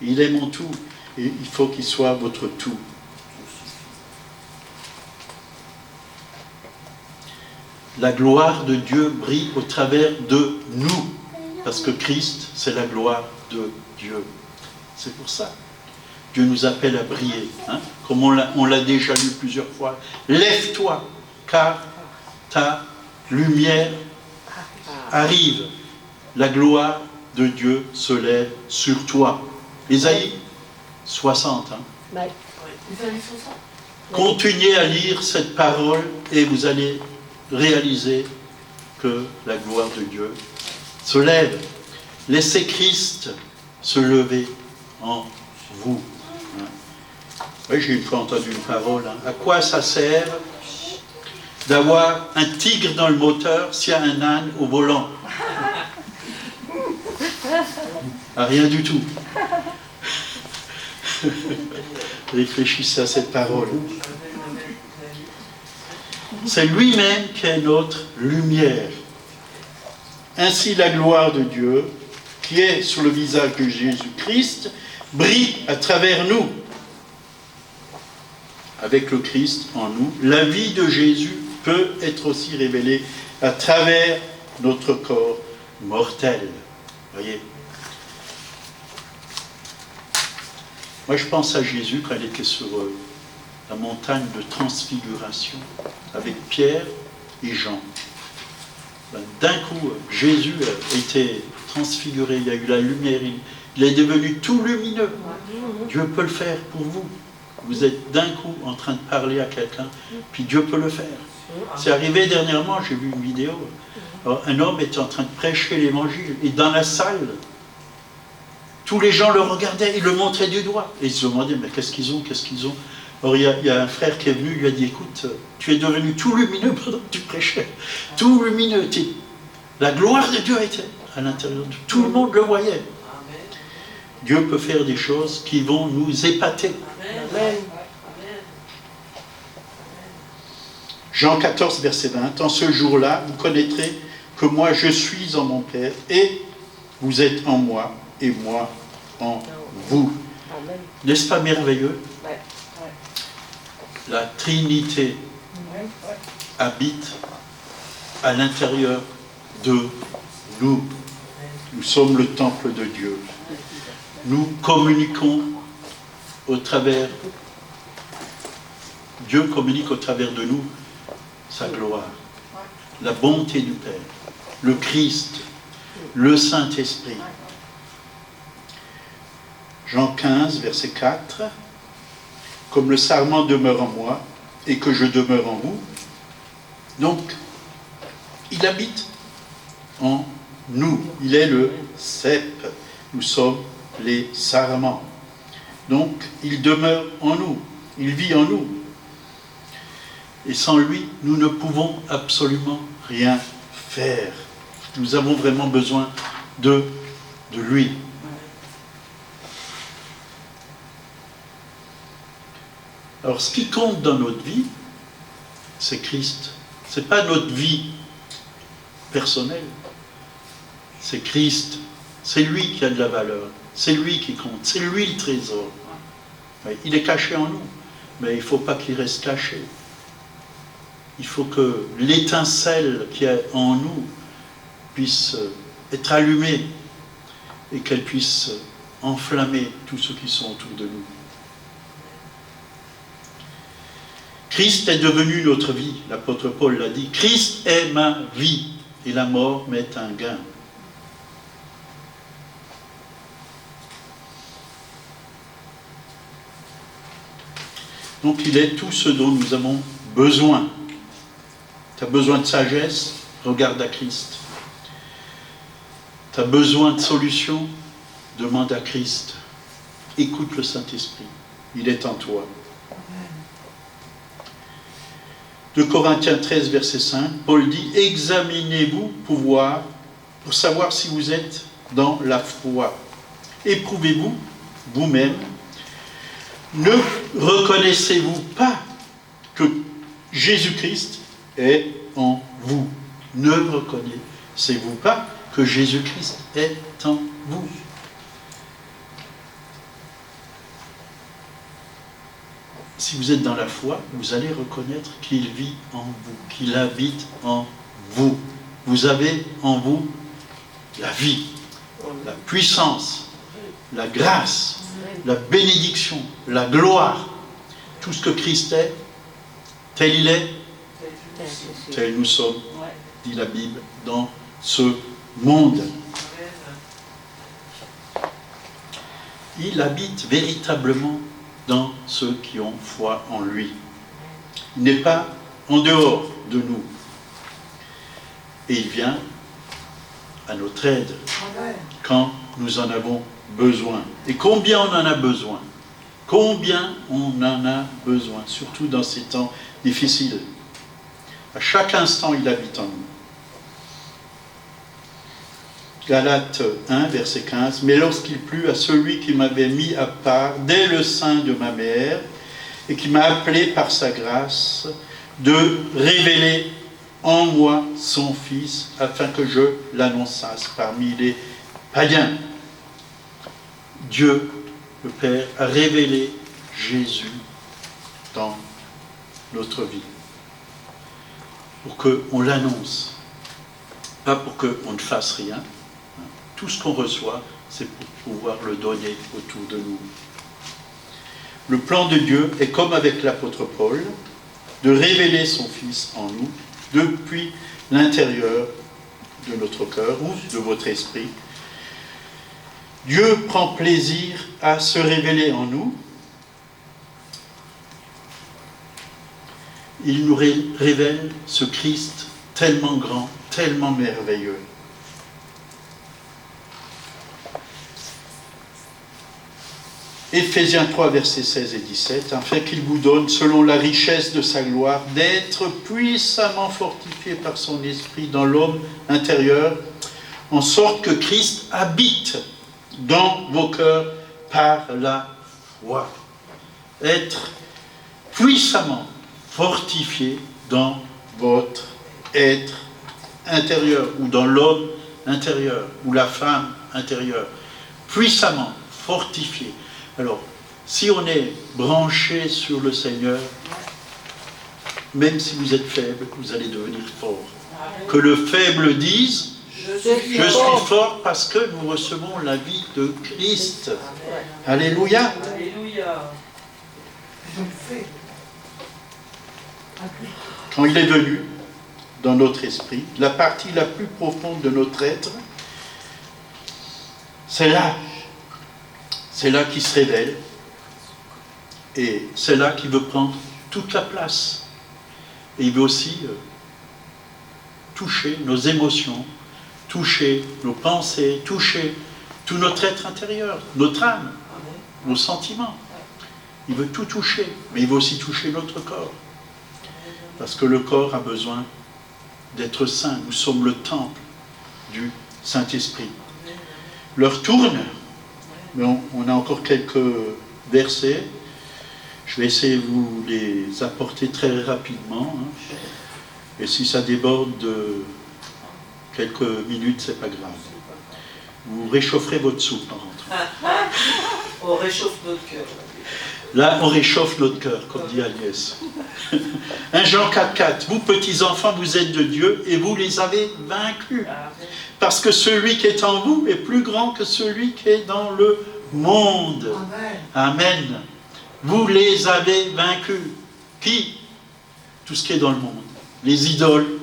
Il est mon tout. Et il faut qu'il soit votre tout. La gloire de Dieu brille au travers de nous. Parce que Christ, c'est la gloire de Dieu. C'est pour ça. Dieu nous appelle à briller. Hein? Comme on l'a déjà lu plusieurs fois. Lève-toi, car ta lumière arrive. La gloire de Dieu se lève sur toi. Ésaïe 60. Hein? Continuez à lire cette parole et vous allez réaliser que la gloire de Dieu se lève. Laissez Christ se lever en vous. Oui, j'ai une fois entendu une parole. Hein. À quoi ça sert d'avoir un tigre dans le moteur s'il y a un âne au volant? À rien du tout. Réfléchissez à cette parole. C'est lui-même qui est notre lumière. Ainsi la gloire de Dieu, qui est sur le visage de Jésus-Christ, brille à travers nous. Avec le Christ en nous, la vie de Jésus peut être aussi révélée à travers notre corps mortel. Voyez. Moi, je pense à Jésus quand il était sur la montagne de transfiguration avec Pierre et Jean. D'un coup, Jésus a été transfiguré, il y a eu la lumière, il est devenu tout lumineux. Dieu peut le faire pour vous. Vous êtes d'un coup en train de parler à quelqu'un, puis Dieu peut le faire. C'est arrivé dernièrement, j'ai vu une vidéo, un homme était en train de prêcher l'évangile, et dans la salle, tous les gens le regardaient, ils le montraient du doigt. Et ils se demandaient, mais qu'est-ce qu'ils ont? Alors il y a un frère qui est venu, il lui a dit, écoute, tu es devenu tout lumineux pendant que tu prêchais. Tout lumineux. La gloire de Dieu était à l'intérieur de tout le monde le voyait. Dieu peut faire des choses qui vont nous épater. Amen. Jean 14, verset 20. En ce jour-là, vous connaîtrez que moi je suis en mon Père, et vous êtes en moi, et moi en vous. N'est-ce pas merveilleux? La Trinité habite à l'intérieur de nous. Nous sommes le temple de Dieu. Nous communiquons au travers, Dieu communique au travers de nous sa gloire, la bonté du Père, le Christ, le Saint-Esprit. Jean 15, verset 4, comme le sarment demeure en moi et que je demeure en vous, donc il habite en nous, il est le cep, nous sommes les sarments. Donc, il demeure en nous, il vit en nous. Et sans lui, nous ne pouvons absolument rien faire. Nous avons vraiment besoin de lui. Alors, ce qui compte dans notre vie, c'est Christ. Ce n'est pas notre vie personnelle. C'est Christ. C'est lui qui a de la valeur. C'est lui qui compte. C'est lui le trésor. Il est caché en nous. Mais il ne faut pas qu'il reste caché. Il faut que l'étincelle qui est en nous puisse être allumée et qu'elle puisse enflammer tous ceux qui sont autour de nous. Christ est devenu notre vie. L'apôtre Paul l'a dit. Christ est ma vie et la mort m'est un gain. Donc il est tout ce dont nous avons besoin. Tu as besoin de sagesse, regarde à Christ. Tu as besoin de solution, demande à Christ. Écoute le Saint-Esprit, il est en toi. 2 Corinthiens 13, verset 5, Paul dit « Examinez-vous pour savoir si vous êtes dans la foi. Éprouvez-vous vous-même. Ne reconnaissez-vous pas que Jésus-Christ est en vous? Ne reconnaissez-vous pas que Jésus-Christ est en vous? » Si vous êtes dans la foi, vous allez reconnaître qu'il vit en vous, qu'il habite en vous. Vous avez en vous la vie, la puissance, la grâce, la bénédiction, la gloire. Tout ce que Christ est, tel il est, tel nous sommes, dit la Bible, dans ce monde. Il habite véritablement dans ceux qui ont foi en lui. Il n'est pas en dehors de nous. Et il vient à notre aide quand nous en avons besoin. Et combien on en a besoin? Combien on en a besoin, surtout dans ces temps difficiles. À chaque instant, il habite en nous. Galates 1, verset 15. « Mais lorsqu'il plut à celui qui m'avait mis à part dès le sein de ma mère et qui m'a appelé par sa grâce, de révéler en moi son Fils, afin que je l'annonçasse parmi les païens. » Dieu, le Père, a révélé Jésus dans notre vie. Pour qu'on l'annonce. Pas pour qu'on ne fasse rien. Tout ce qu'on reçoit, c'est pour pouvoir le donner autour de nous. Le plan de Dieu est comme avec l'apôtre Paul, de révéler son Fils en nous, depuis l'intérieur de notre cœur ou de votre esprit. Dieu prend plaisir à se révéler en nous. Il nous révèle ce Christ tellement grand, tellement merveilleux. Éphésiens 3, versets 16 et 17, afin qu'il vous donne, selon la richesse de sa gloire, d'être puissamment fortifié par son esprit dans l'homme intérieur, en sorte que Christ habite dans vos cœurs par la foi. Être puissamment fortifié dans votre être intérieur, ou dans l'homme intérieur, ou la femme intérieure. Puissamment fortifié. Alors, si on est branché sur le Seigneur, même si vous êtes faible, vous allez devenir fort. Que le faible dise, je suis fort parce que nous recevons la vie de Christ. Alléluia. Alléluia. Quand il est venu dans notre esprit, la partie la plus profonde de notre être, c'est là qu'il se révèle, et c'est là qu'il veut prendre toute la place. Et il veut aussi toucher nos émotions, toucher nos pensées, toucher tout notre être intérieur, notre âme, nos sentiments. Il veut tout toucher, mais il veut aussi toucher notre corps. Parce que le corps a besoin d'être saint. Nous sommes le temple du Saint-Esprit. L'heure tourne, mais on a encore quelques versets. Je vais essayer de vous les apporter très rapidement. Et si ça déborde de quelques minutes, c'est pas grave. Vous réchaufferez votre soupe en rentrant. On réchauffe notre cœur. Là, on réchauffe notre cœur, comme dit Agnès. 1 Jean 4,4. Vous, petits enfants, vous êtes de Dieu et vous les avez vaincus. Parce que celui qui est en vous est plus grand que celui qui est dans le monde. Amen. Vous les avez vaincus. Qui? Tout ce qui est dans le monde. Les idoles.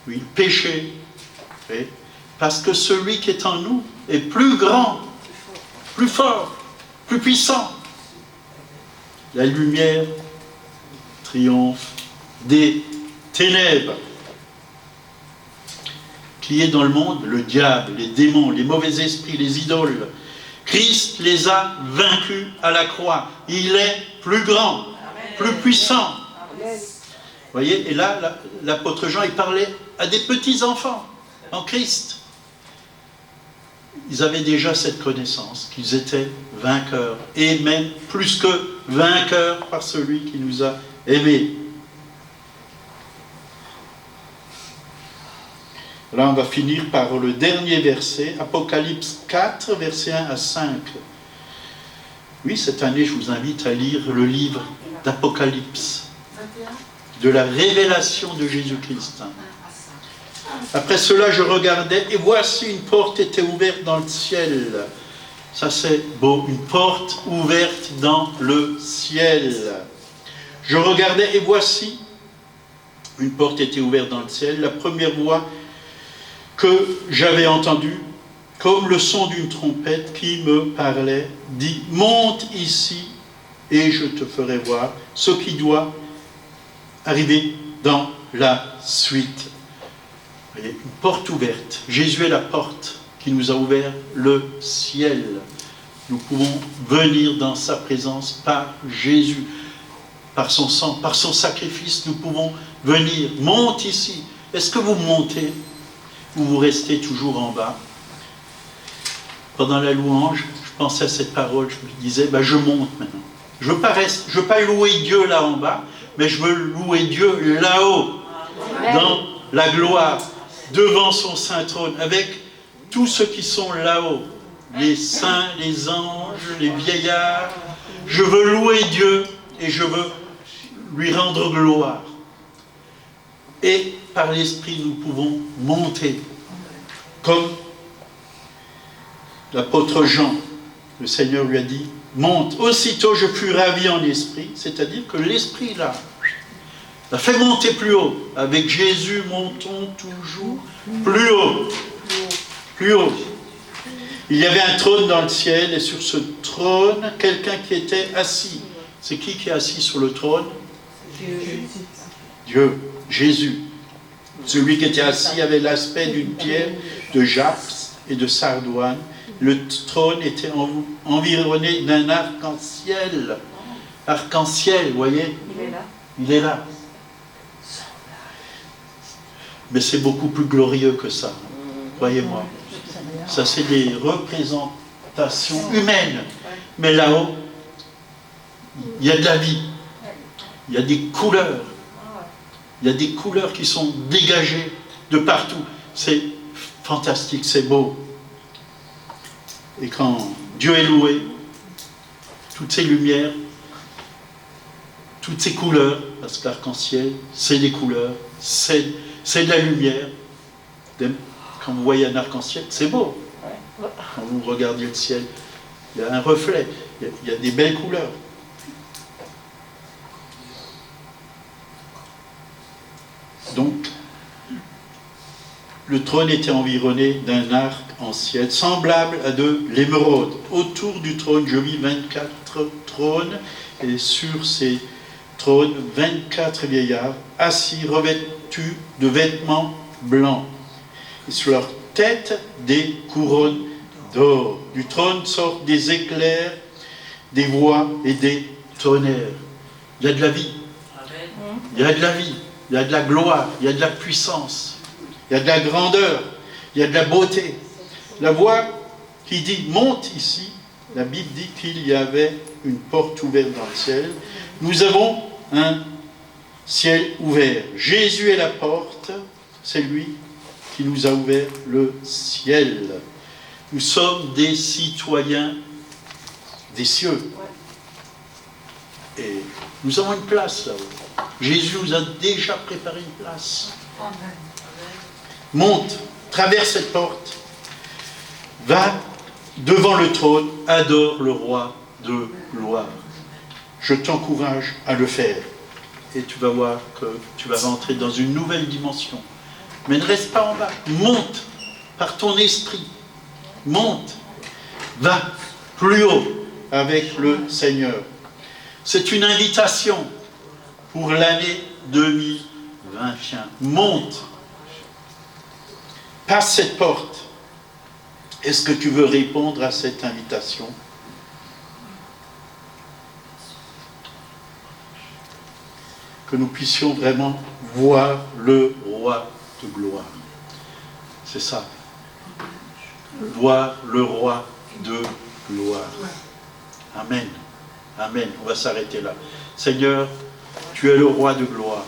Oui, le péché. Oui. Parce que celui qui est en nous est plus grand, plus fort, plus puissant. La lumière triomphe des ténèbres. Qui est dans le monde? Le diable, les démons, les mauvais esprits, les idoles. Christ les a vaincus à la croix. Il est plus grand, plus puissant. voyez, et là, l'apôtre Jean, il parlait à des petits-enfants en Christ. Ils avaient déjà cette connaissance, qu'ils étaient vainqueurs, et même plus que vainqueurs par celui qui nous a aimés. Là, on va finir par le dernier verset, Apocalypse 4, versets 1 à 5. Oui, cette année, je vous invite à lire le livre d'Apocalypse, de la révélation de Jésus-Christ. Après cela, je regardais, et voici une porte était ouverte dans le ciel. Ça, c'est beau, une porte ouverte dans le ciel. Je regardais, et voici, une porte était ouverte dans le ciel. La première voix que j'avais entendue, comme le son d'une trompette qui me parlait, dit « Monte ici, et je te ferai voir ce qui doit arriver dans la suite. » Vous voyez, une porte ouverte. Jésus est la porte qui nous a ouvert le ciel. Nous pouvons venir dans sa présence par Jésus, par son sang, par son sacrifice. Nous pouvons venir. Monte ici. Est-ce que vous montez ou vous restez toujours en bas? Pendant la louange, je pensais à cette parole. Je me disais, je monte maintenant. Je ne veux pas louer Dieu là en bas, mais je veux louer Dieu là-haut, dans la gloire, devant son saint trône, avec tous ceux qui sont là-haut, les saints, les anges, les vieillards. Je veux louer Dieu et je veux lui rendre gloire. Et par l'Esprit, nous pouvons monter, comme l'apôtre Jean, le Seigneur lui a dit, monte. Aussitôt je fus ravi en esprit, c'est-à-dire que l'Esprit là, l'a fait monter plus haut. Avec Jésus, montons toujours plus haut. Plus haut. Il y avait un trône dans le ciel, et sur ce trône, quelqu'un qui était assis. C'est qui est assis sur le trône? Dieu, Jésus. Celui qui était assis avait l'aspect d'une pierre de jaspe et de sardoine. Le trône était environné d'un arc-en-ciel. Arc-en-ciel, vous voyez? Il est là. Mais c'est beaucoup plus glorieux que ça, croyez-moi. Ça, c'est des représentations humaines. Mais là-haut, il y a de la vie. Il y a des couleurs. Il y a des couleurs qui sont dégagées de partout. C'est fantastique, c'est beau. Et quand Dieu est loué, toutes ces lumières, toutes ces couleurs, parce que l'arc-en-ciel, c'est des couleurs, c'est de la lumière. Quand vous voyez un arc-en-ciel, c'est beau. Quand vous regardez le ciel, il y a un reflet, il y a des belles couleurs. Donc, le trône était environné d'un arc-en-ciel, semblable à de l'émeraude. Autour du trône, je vis 24 trônes, et sur ces trônes, 24 vieillards, assis, revêtus de vêtements blancs. Et sur leur tête, des couronnes d'or. Du trône sortent des éclairs, des voix et des tonnerres. Il y a de la vie. Il y a de la vie. Il y a de la gloire. Il y a de la puissance. Il y a de la grandeur. Il y a de la beauté. La voix qui dit « monte ici », la Bible dit qu'il y avait une porte ouverte dans le ciel. Nous avons un ciel ouvert. Jésus est la porte. C'est lui qui nous a ouvert le ciel. Nous sommes des citoyens des cieux. Et nous avons une place là-haut. Jésus nous a déjà préparé une place. Monte, traverse cette porte, va devant le trône, adore le roi de gloire. Je t'encourage à le faire. Et tu vas voir que tu vas rentrer dans une nouvelle dimension. Mais ne reste pas en bas. Monte par ton esprit. Monte. Va plus haut avec le Seigneur. C'est une invitation pour l'année 2021. Monte. Passe cette porte. Est-ce que tu veux répondre à cette invitation? que nous puissions vraiment voir le roi de gloire. C'est ça. Voir le roi de gloire. Amen. Amen. On va s'arrêter là. Seigneur, tu es le roi de gloire.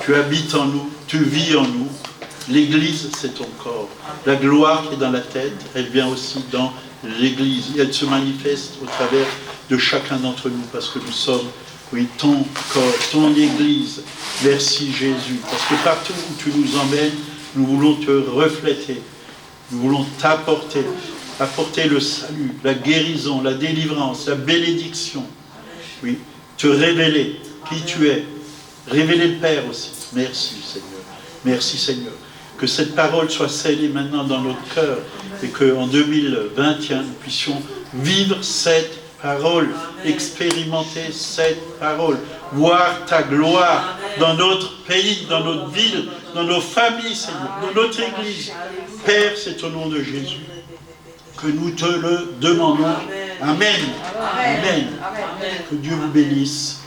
Tu habites en nous, tu vis en nous. L'Église, c'est ton corps. La gloire qui est dans la tête, elle vient aussi dans l'Église. Et elle se manifeste au travers de chacun d'entre nous, parce que nous sommes, oui, ton corps, ton Église. Merci Jésus. Parce que partout où tu nous emmènes, nous voulons te refléter. Nous voulons t'apporter, apporter le salut, la guérison, la délivrance, la bénédiction. Oui, te révéler qui tu es. Révéler le Père aussi. Merci Seigneur. Merci Seigneur. Que cette parole soit scellée maintenant dans notre cœur et qu'en 2021, nous puissions vivre cette parole, expérimenter cette parole, voir ta gloire dans notre pays, dans notre ville, dans nos familles, Seigneur, dans notre Église. Père, c'est au nom de Jésus que nous te le demandons. Amen. Amen. Que Dieu vous bénisse.